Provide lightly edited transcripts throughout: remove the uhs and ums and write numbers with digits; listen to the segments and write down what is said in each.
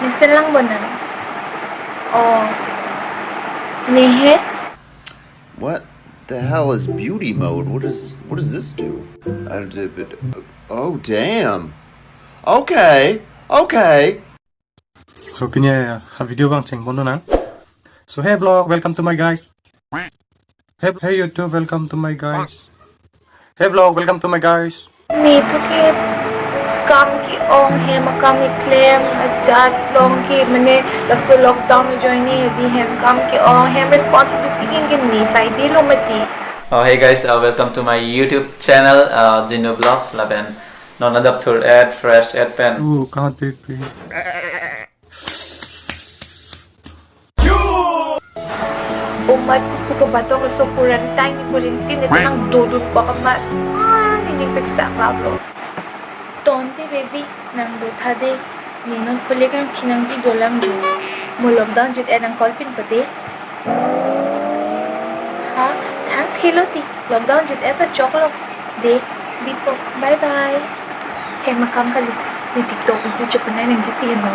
Misalang ba na? Oh. Nehe? What the hell is beauty mode? What does this do? Oh damn. Okay. So pinya video bang ceng bono nang. So hey vlog, welcome to my guys. Hey YouTube, welcome to my guys. Hey vlog, welcome to my guys. Nito ke काम की ओंग है मकाम की claim जात लोगों की मैंने लसो lockdown में ज्वाइन है दी है काम की ओंग है रिस्पांसिबिलिटी की नहीं साइड लो मती. Oh hey guys, welcome to my YouTube channel, Genu Vlogs. Laban non ada thur ad fresh ad pen. Can't be please. Umat ko bato ko so quarantine ni nang dodot ko amat. Hindi fiksa Pablo. Tonte baby nang do thade ni non khole kang chinang ji dolam jo. Mo lockdown jut enang call pin pate. Ha thang thelo ti lockdown jut eta choklo de bipo bye bye. He makam kalis ni TikTok video chapana nang ji si no.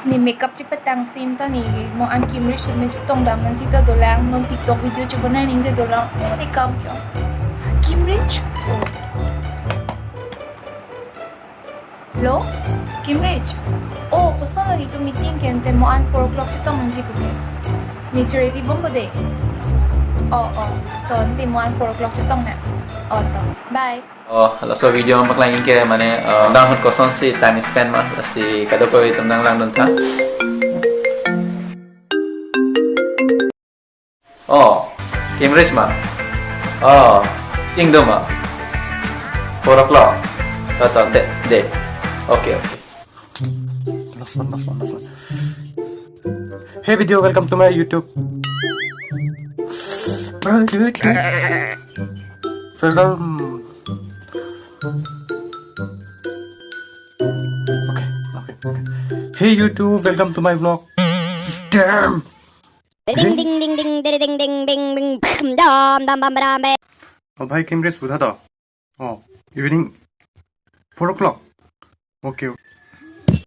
Ni makeup ci patang sim ta ni mo an Kimrich Tv ci tong dam nang ci ta dolang non TikTok video chapana ning de dolang ni kam kyo. Kimrich? Hello? Kimrich? Oh, kosonlone to meeting kente mo an 4 o'clock ci tong nang ji ko. Ni ci ready bombo de. Oh. To ndi mo an 4 o'clock ci tong na. Oh, to. Bye. Oh, so video ang baklang ingke mane dang hut koson si time spend ma si kado ko itam nang lang donta. Oh, Kimrich ma. Oh, kingdom ma. 4 o'clock. Tata de. Okay. Last one. Hey video, welcome to my YouTube. Okay. Hey YouTube, welcome to my vlog. Damn. Ding ding ding ding ding ding ding ding ding dam dam bam bam bam. Oh भाई Kimrich बुधा था. Oh, evening 4 o'clock. Okay.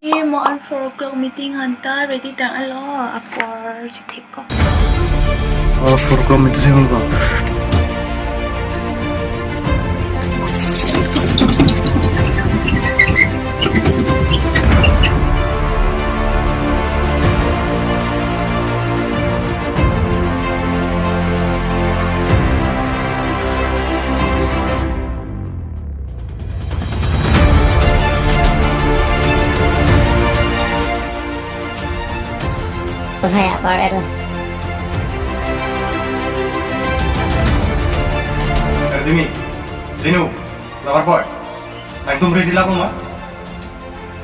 Hey, mo an 4 o'clock meeting anta ready tang alo apor ci thek ko. Oh, 4 o'clock meeting sih होगा. Saya apa Serdemi, Genu, lover boy. Langtum ready lah ma?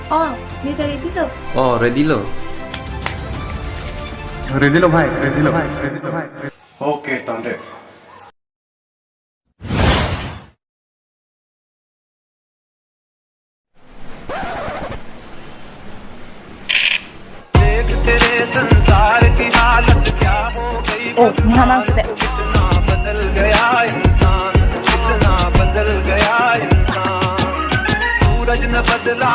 Oh, ni ready lo. Oh, ready lo. Ready lo bhai. Okay, tonde. Oh, Muhammad kita. बदल गया इंसान कितना बदल गया इंसान सूरज न बदला